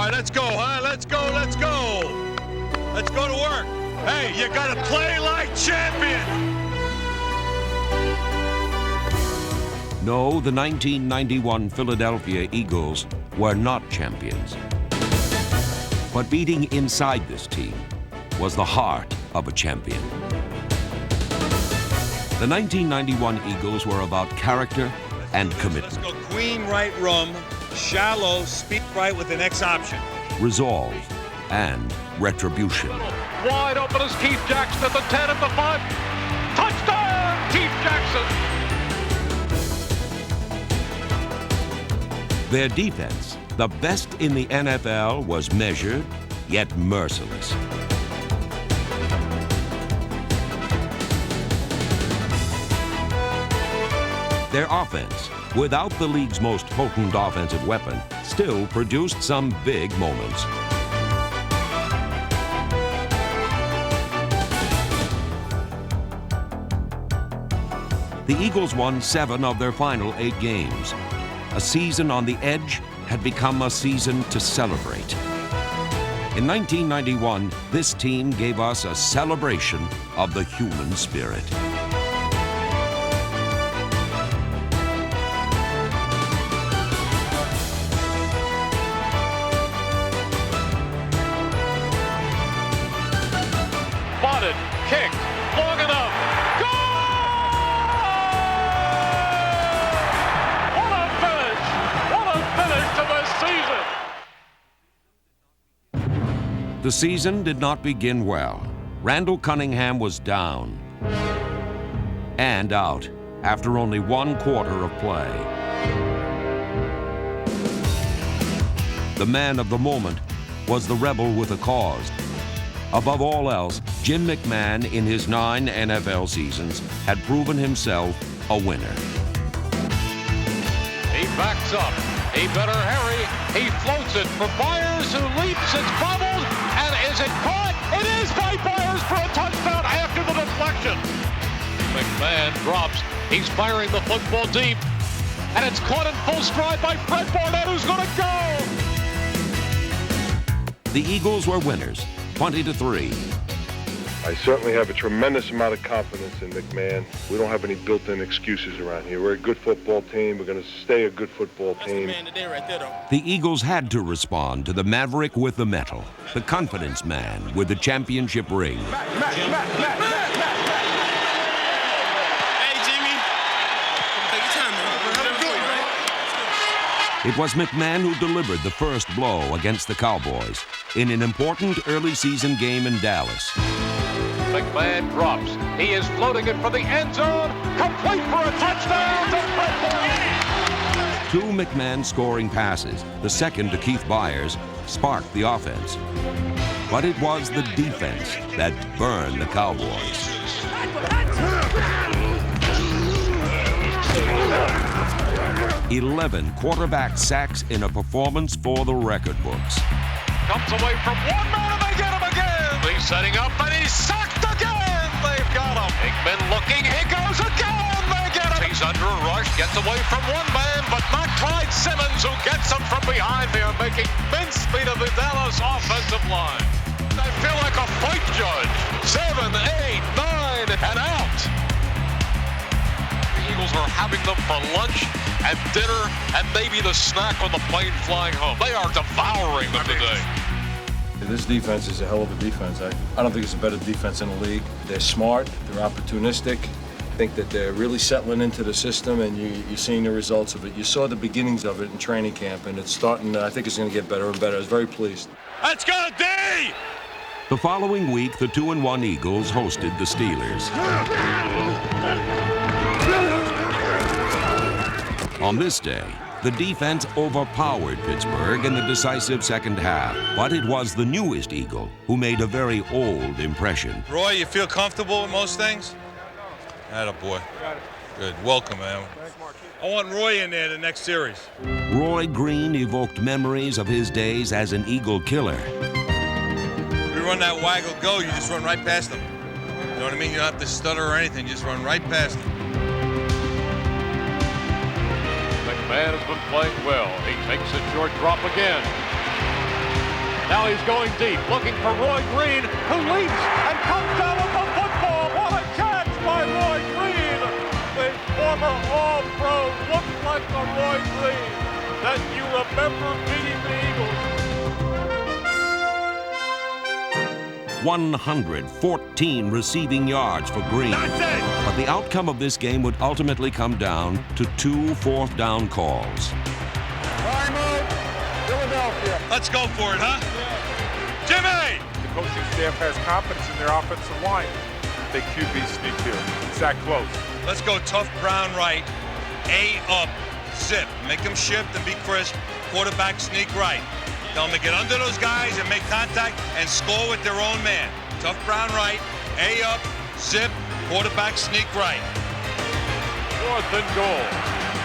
right, let's go, huh? Let's go, let's go. Let's go to work. Hey, you gotta play like champion. No, the 1991 Philadelphia Eagles were not champions. But beating inside this team was the heart of a champion. The 1991 Eagles were about character and commitment. Let's go queen right rum, shallow, speed right with the next option. Resolve and retribution. Wide open is Keith Jackson at the 10 at the 5. Touchdown, Keith Jackson! Their defense, the best in the NFL, was measured yet merciless. Their offense, without the league's most potent offensive weapon, still produced some big moments. The Eagles won 7 of their final 8 games. A season on the edge had become a season to celebrate. In 1991, this team gave us a celebration of the human spirit. Spotted, kicked, long enough. The season did not begin well. Randall Cunningham was down and out after only 1 quarter of play. The man of the moment was the rebel with a cause. Above all else, Jim McMahon, in his 9 NFL seasons, had proven himself a winner. He backs up. He better hurry. He floats it for Byers, who leaps. It's bobbled. And is it caught? It is by Byers for a touchdown after the deflection. McMahon drops. He's firing the football deep. And it's caught in full stride by Fred Barnett, who's going to go. The Eagles were winners, 20-3. I certainly have a tremendous amount of confidence in McMahon. We don't have any built-in excuses around here. We're a good football team. We're going to stay a good football team. That's the man today right there, though. The Eagles had to respond to the maverick with the metal, the confidence man with the championship ring. Hey, Jimmy. Take your time, man. It was McMahon who delivered the first blow against the Cowboys in an important early season game in Dallas. McMahon drops. He is floating it for the end zone. Complete for a touchdown to Fred Barnett. 2 McMahon scoring passes, the second to Keith Byers, sparked the offense. But it was the defense that burned the Cowboys. 11 quarterback sacks in a performance for the record books. Comes away from one man and they get him again. He's setting up and he's sacked again. They've got him. Hickman looking. He goes again. They get him. He's under a rush. Gets away from one man, but not Clyde Simmons, who gets him from behind. They are making mincemeat of the Dallas offensive line. I feel like a fight judge. 7, 8, 9, and out. The Eagles are having them for lunch and dinner and maybe the snack on the plane flying home. They are devouring them today. This defense is a hell of a defense. I don't think it's a better defense in the league. They're smart, they're opportunistic. I think that they're really settling into the system, and you're seeing the results of it. You saw the beginnings of it in training camp, and it's starting, I think it's going to get better and better. I was very pleased. Let's go, D! The following week, the 2-1 Eagles hosted the Steelers. On this day, the defense overpowered Pittsburgh in the decisive second half, but it was the newest Eagle who made a very old impression. Roy, you feel comfortable with most things? Attaboy. Good. Welcome, man. I want Roy in there the next series. Roy Green evoked memories of his days as an Eagle killer. You run that waggle go, you just run right past them. You know what I mean? You don't have to stutter or anything, just run right past them. McMahon has been playing well. He takes a short drop again. Now he's going deep, looking for Roy Green, who leaps and comes down with the football. What a catch by Roy Green! The former All-Pro looks like the Roy Green that you remember beating the Eagles. 114 receiving yards for Green. That's it! But the outcome of this game would ultimately come down to 2 fourth-down calls. Timeout, Philadelphia. Let's go for it, huh? Jimmy! The coaching staff has confidence in their offensive line. They QB sneak here. It's that close. Let's go tough brown right, A up, zip. Make them shift and be crisp. Quarterback sneak right. Tell them to get under those guys and make contact and score with their own man. Tough brown right, A up, zip, quarterback sneak right. 4th and goal.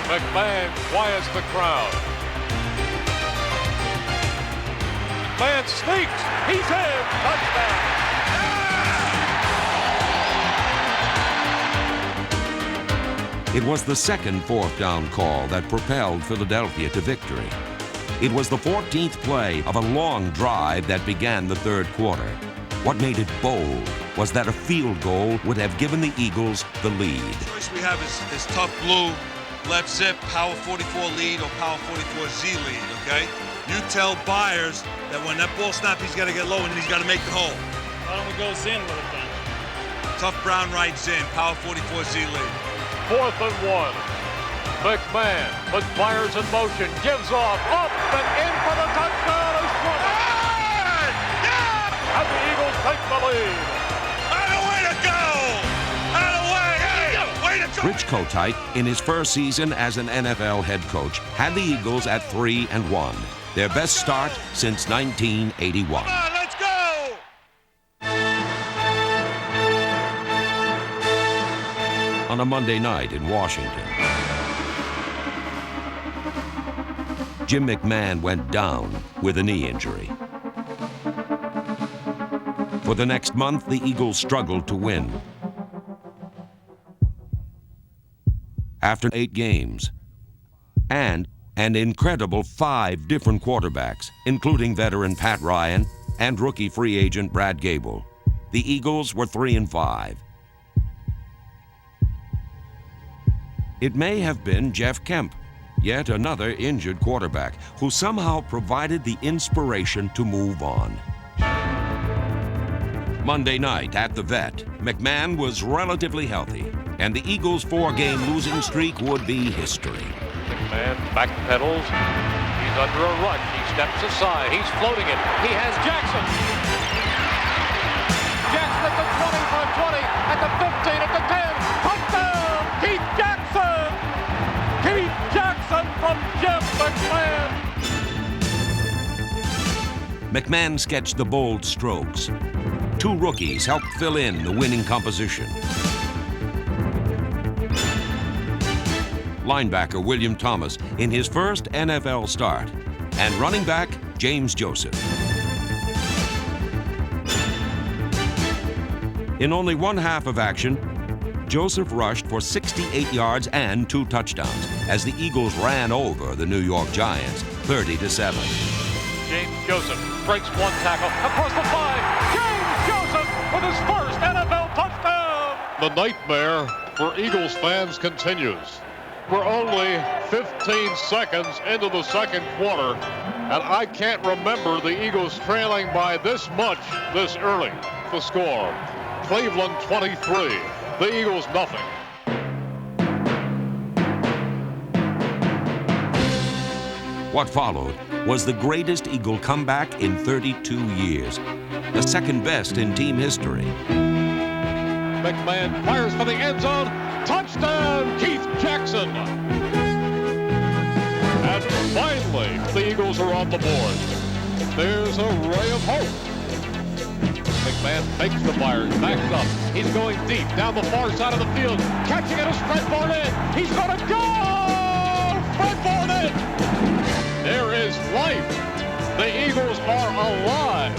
McMahon quiets the crowd. McMahon sneaks. He's in. Touchdown. It was the second fourth-down call that propelled Philadelphia to victory. It was the 14th play of a long drive that began the third quarter. What made it bold was that a field goal would have given the Eagles the lead. The choice we have is tough blue, left zip, power 44 lead or power 44Z lead, okay? You tell Byers that when that ball snaps, he's got to get low and he's got to make the hole. Why don't we go Zin with it then? Tough brown right Zin, power 44Z lead. 4th and 1. McMahon puts Byers in motion, gives off, up and in for the touchdown. Is and the Eagles take the lead. Way to go! Way to go! Rich Kotite, in his first season as an NFL head coach, had the Eagles at 3-1, their best start since 1981. Come on, let's go! On a Monday night in Washington, Jim McMahon went down with a knee injury. For the next month, the Eagles struggled to win. After 8 games, and an incredible 5 different quarterbacks, including veteran Pat Ryan and rookie free agent Brad Gable, the Eagles were 3-5. It may have been Jeff Kemp, yet another injured quarterback, who somehow provided the inspiration to move on. Monday night at the Vet, McMahon was relatively healthy, and the Eagles' 4-game losing streak would be history. McMahon backpedals. He's under a rush. He steps aside. He's floating it. He has Jackson. Jackson at the 20 for a 20, at the 15, at the 10. Touchdown! Keith Jackson! Keith Jackson from Jim McMahon. McMahon sketched the bold strokes. 2 rookies helped fill in the winning composition. Linebacker William Thomas in his first NFL start, and running back James Joseph. In only one half of action, Joseph rushed for 68 yards and 2 touchdowns as the Eagles ran over the New York Giants 30-7. James Joseph breaks 1 tackle across the 5. James Joseph with his first NFL touchdown. The nightmare for Eagles fans continues. We're only 15 seconds into the second quarter, and I can't remember the Eagles trailing by this much this early. The score, Cleveland 23, the Eagles nothing. What followed was the greatest Eagle comeback in 32 years, the second best in team history. McMahon fires for the end zone. Touchdown, Keith Jackson. And finally, the Eagles are on the board. There's a ray of hope. McMahon fakes the Byers, backs up. He's going deep down the far side of the field. Catching it is Fred Barnett. He's going to go! Fred Barnett! There is life. The Eagles are alive.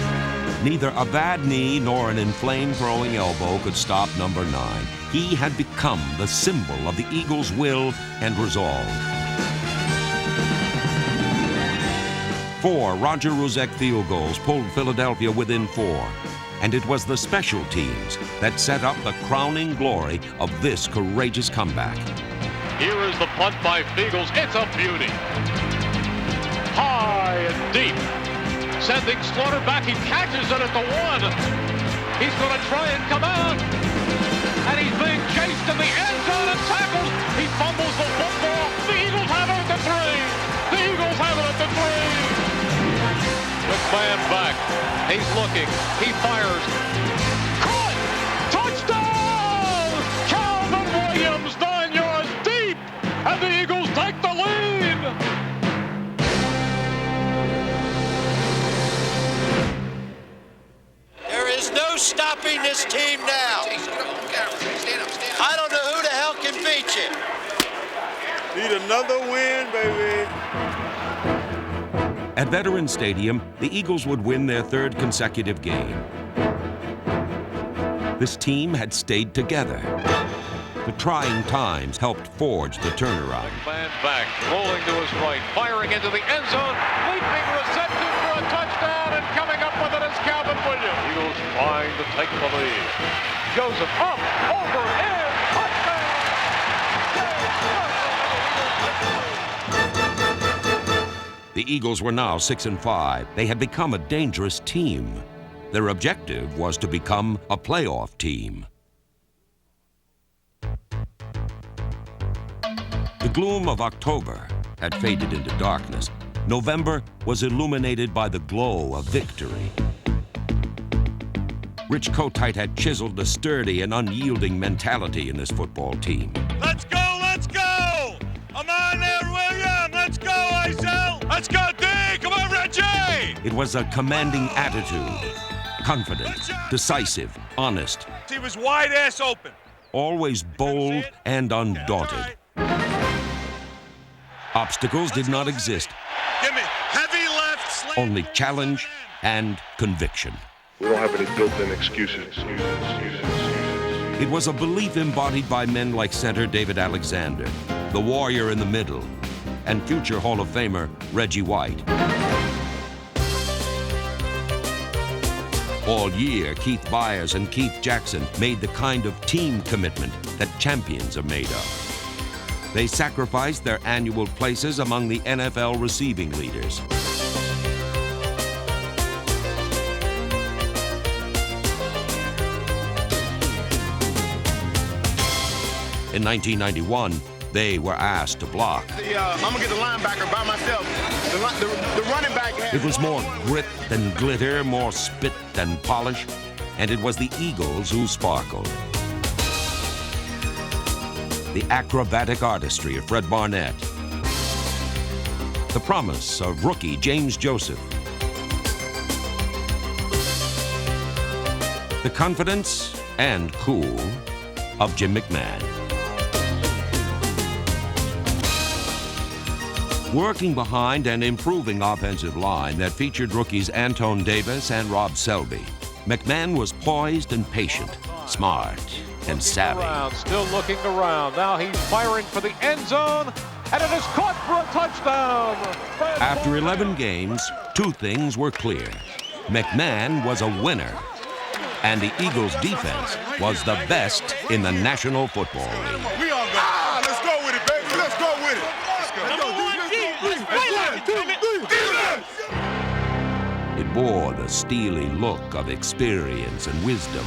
Neither a bad knee nor an inflamed throwing elbow could stop number 9. He had become the symbol of the Eagles' will and resolve. 4 Roger Ruzek field goals pulled Philadelphia within 4. And it was the special teams that set up the crowning glory of this courageous comeback. Here is the punt by Fiegels. It's a beauty. High and deep. Sending Slaughter back. He catches it at the 1. He's going to try and come out. And he's being chased in the end zone and tackled. He fumbles the football. The Eagles have it at the 3. The Eagles have it at the 3. McMahon back. He's looking. He fires. Caught! Touchdown! Calvin Williams, 9 yards deep. And the Eagles take the lead. There is no stopping this team now. I don't know who the hell can beat you. Need another win, baby. At Veterans Stadium, the Eagles would win their 3rd consecutive game. This team had stayed together. The trying times helped forge the turnaround. Man back, rolling to his right, firing into the end zone, leaping reception for a touchdown, and coming up with it is Calvin Williams. Eagles trying to take the lead. Joseph up, over, in, touchdown! The Eagles were now 6-5. They had become a dangerous team. Their objective was to become a playoff team. The gloom of October had faded into darkness. November was illuminated by the glow of victory. Rich Kotite had chiseled a sturdy and unyielding mentality in this football team. Let's go, let's go! I'm on there, William! Let's go, Isel! Let's go, D! Come on, Reggie! It was a commanding attitude, confident, decisive, honest. He was wide ass open. Always bold and undaunted. Obstacles did not exist, Give me heavy left, slant. only challenge and conviction. We don't have any built-in excuses. It was a belief embodied by men like center David Alexander, the warrior in the middle, and future Hall of Famer Reggie White. All year, Keith Byers and Keith Jackson made the kind of team commitment that champions are made of. They sacrificed their annual places among the NFL receiving leaders. In 1991, they were asked to block. I'm going to get the linebacker by myself. The running back has... It was more grit than glitter, more spit than polish, and it was the Eagles who sparkled. The acrobatic artistry of Fred Barnett. The promise of rookie James Joseph. The confidence and cool of Jim McMahon. Working behind an improving offensive line that featured rookies Anton Davis and Rob Selby, McMahon was poised and patient, smart and savvy. Still looking around. Now he's firing for the end zone, and it is caught for a touchdown. After 11 games, 2 things were clear. McMahon was a winner, and the Eagles' defense was the best in the National Football League. We all go. Let's go with it, baby. Let's go with it. It bore the steely look of experience and wisdom.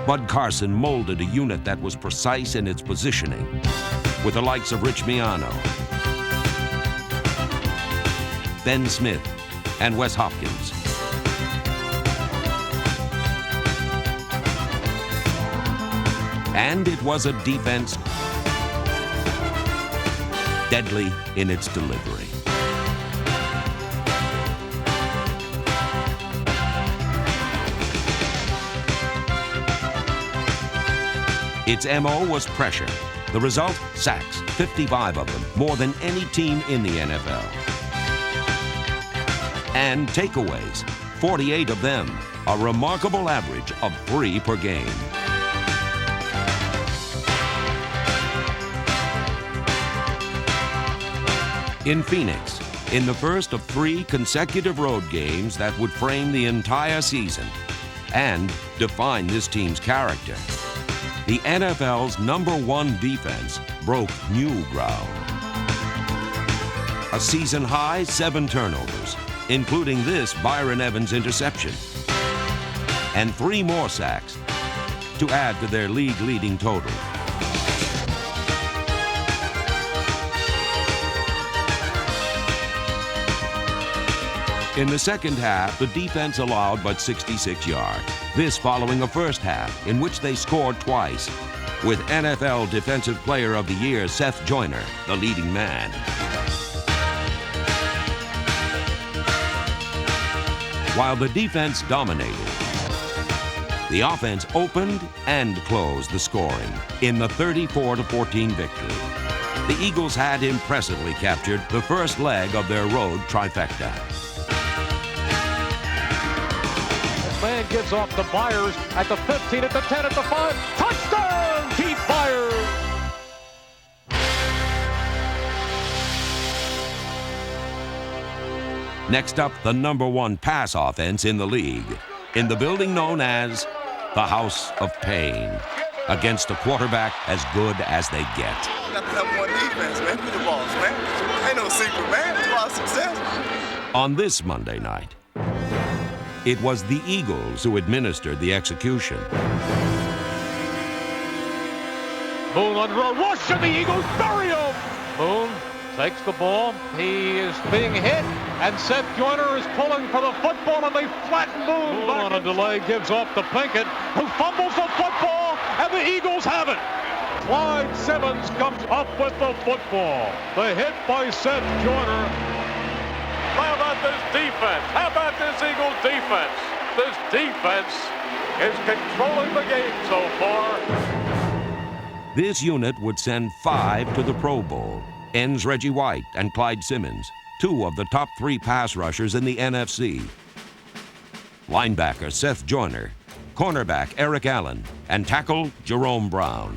Bud Carson molded a unit that was precise in its positioning, with the likes of Rich Miano, Ben Smith, and Wes Hopkins. And it was a defense deadly in its delivery. Its MO was pressure. The result, sacks, 55 of them, more than any team in the NFL. And takeaways, 48 of them, a remarkable average of 3 per game. In Phoenix, in the first of 3 consecutive road games that would frame the entire season and define this team's character. The NFL's #1 defense broke new ground. A season-high 7 turnovers, including this Byron Evans interception, and 3 more sacks to add to their league-leading total. In the second half, the defense allowed but 66 yards. This following a first half in which they scored twice, with NFL Defensive Player of the Year Seth Joyner the leading man. While the defense dominated, the offense opened and closed the scoring in the 34-14 victory. The Eagles had impressively captured the first leg of their road trifecta. Man gives off to Byers at the 15, at the 10, at the 5. Touchdown, Keith Byers! Next up, the #1 pass offense in the league, in the building known as the House of Pain, against a quarterback as good as they get. You got the #1 defense, man. You the boss, man. Ain't no secret, man. It's a lot of success. On this Monday night, it was the Eagles who administered the execution. Boone under a rush, and the Eagles bury him! Boone takes the ball. He is being hit, and Seth Joyner is pulling for the football, and they flatten Boone. Boone on a delay gives off to Pinkett, who fumbles the football, and the Eagles have it. Clyde Simmons comes up with the football. The hit by Seth Joyner. How about this defense? How about this Eagles defense? This defense is controlling the game so far. This unit would send 5 to the Pro Bowl. Ends Reggie White and Clyde Simmons, 2 of the top 3 pass rushers in the NFC. Linebacker Seth Joyner, cornerback Eric Allen, and tackle Jerome Brown.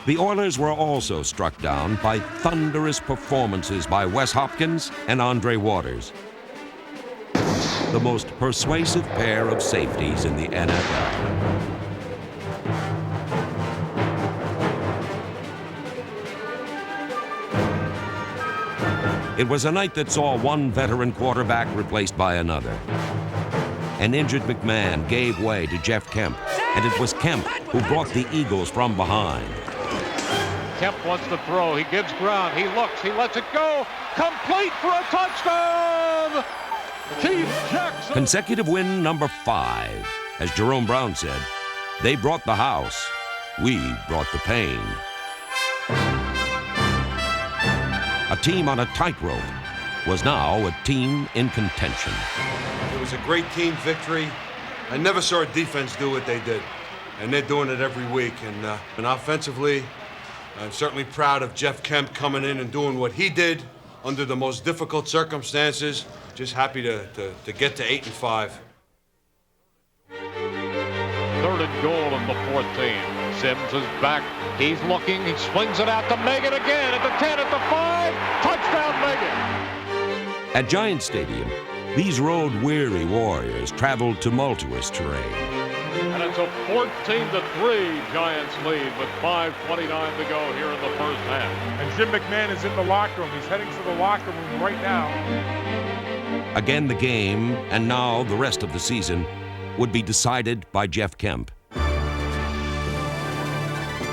The Oilers were also struck down by thunderous performances by Wes Hopkins and Andre Waters, the most persuasive pair of safeties in the NFL. It was a night that saw one veteran quarterback replaced by another. An injured McMahon gave way to Jeff Kemp, and it was Kemp who brought the Eagles from behind. Kemp wants to throw. He gives ground. He looks. He lets it go. Complete for a touchdown! Keith Jackson. Consecutive win #5. As Jerome Brown said, they brought the house. We brought the pain. A team on a tightrope was now a team in contention. It was a great team victory. I never saw a defense do what they did, and they're doing it every week. And offensively, I'm certainly proud of Jeff Kemp coming in and doing what he did under the most difficult circumstances. Just happy to get to 8-5. 3rd and goal in the 14. Sims is back. He's looking. He swings it out to Megan again at the 10, at the 5. Touchdown, Megan. At Giant Stadium, these road-weary Warriors traveled tumultuous terrain. And it's a 14-3 Giants lead with 5:29 to go here in the first half. And Jim McMahon is in the locker room. He's heading for the locker room right now. Again, the game, and now the rest of the season, would be decided by Jeff Kemp.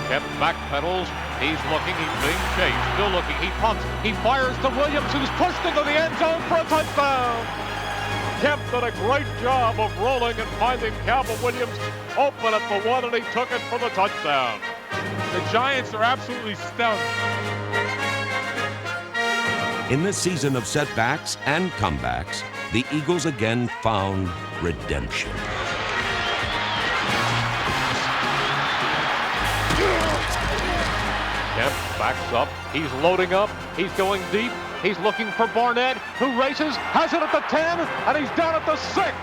Kemp backpedals. He's looking. He's being chased. Still looking. He pumps. He fires to Williams, who's pushed into the end zone for a touchdown. Kemp did a great job of rolling and finding Calvin Williams open at the 1, and he took it for the touchdown. The Giants are absolutely stunned. In this season of setbacks and comebacks, the Eagles again found redemption. Kemp backs up. He's loading up. He's going deep. He's looking for Barnett, who races, has it at the 10, and he's down at the 6.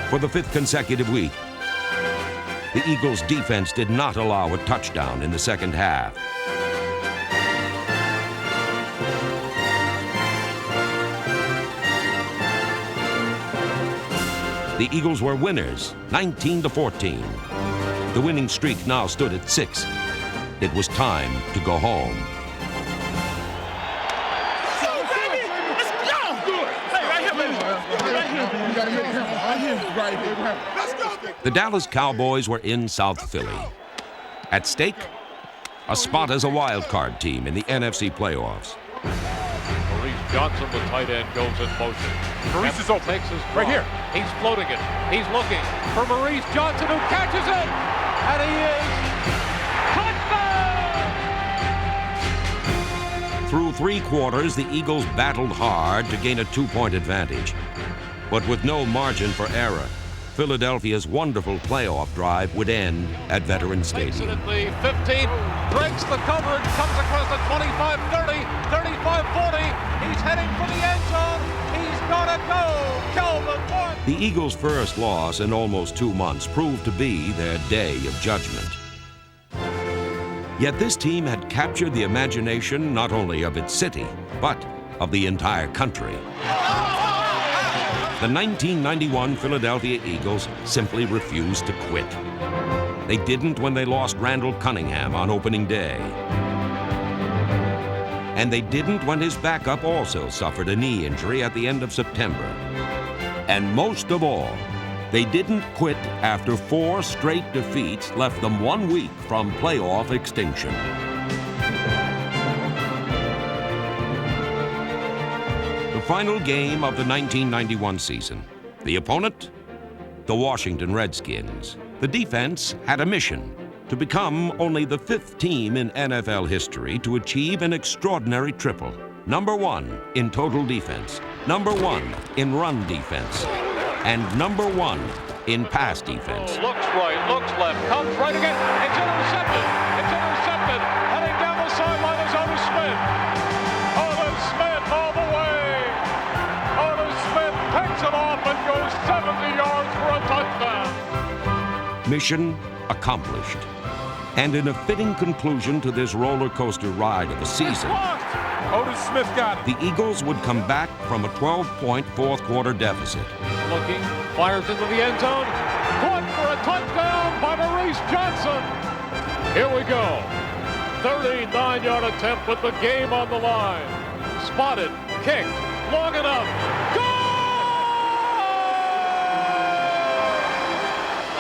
For the 5th consecutive week, The Eagles' defense did not allow a touchdown in the second half. The Eagles were winners, 19-14. The winning streak now stood at 6. It was time to go home. The Dallas Cowboys were in South Philly. At stake, a spot as a wild card team in the NFC playoffs. Maurice Johnson, the tight end, goes in motion. Maurice is open. Takes his right here. He's floating it. He's looking for Maurice Johnson, who catches it, and he is touchdown! Through 3 quarters, the Eagles battled hard to gain a 2-point advantage. But with no margin for error, Philadelphia's wonderful playoff drive would end at Veterans Stadium. Makes it at the 15, breaks the coverage, comes across the 25-30, 35-40. He's heading for the end zone. He's gonna go. Calvin Moore. The Eagles' first loss in almost 2 months proved to be their day of judgment. Yet this team had captured the imagination not only of its city, but of the entire country. The 1991 Philadelphia Eagles simply refused to quit. They didn't when they lost Randall Cunningham on opening day. And they didn't when his backup also suffered a knee injury at the end of September. And most of all, they didn't quit after 4 straight defeats left them 1 week from playoff extinction. The final game of the 1991 season. The opponent? The Washington Redskins. The defense had a mission: to become only the 5th team in NFL history to achieve an extraordinary triple. Number 1 in total defense, number 1 in run defense, and number 1 in pass defense. Looks right, looks left, comes right again. It's intercepted. It's intercepted. Heading down the sideline is Otis Smith. Otis Smith all the way. Otis Smith picks it off and goes 70 yards for a touchdown. Mission accomplished. And in a fitting conclusion to this roller coaster ride of the season, Otis Smith got it. the Eagles would come back from a 12-point fourth quarter deficit. Looking, fires into the end zone. Caught for a touchdown by Maurice Johnson. Here we go. 39-yard attempt with the game on the line. Spotted, kicked, long enough. Goal!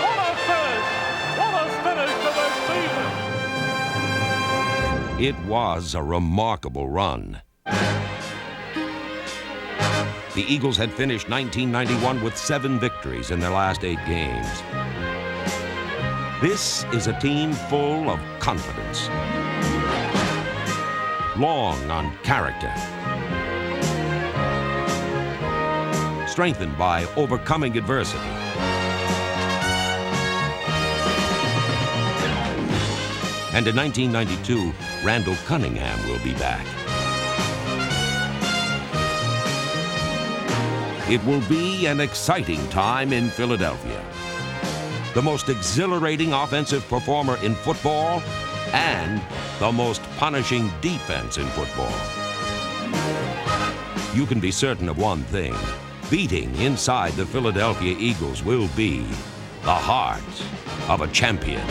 What a finish! What a finish to the season! It was a remarkable run. The Eagles had finished 1991 with 7 victories in their last 8 games. This is a team full of confidence, long on character, strengthened by overcoming adversity, and in 1992, Randall Cunningham will be back. It will be an exciting time in Philadelphia. The most exhilarating offensive performer in football and the most punishing defense in football. You can be certain of one thing: beating inside the Philadelphia Eagles will be the heart of a champion.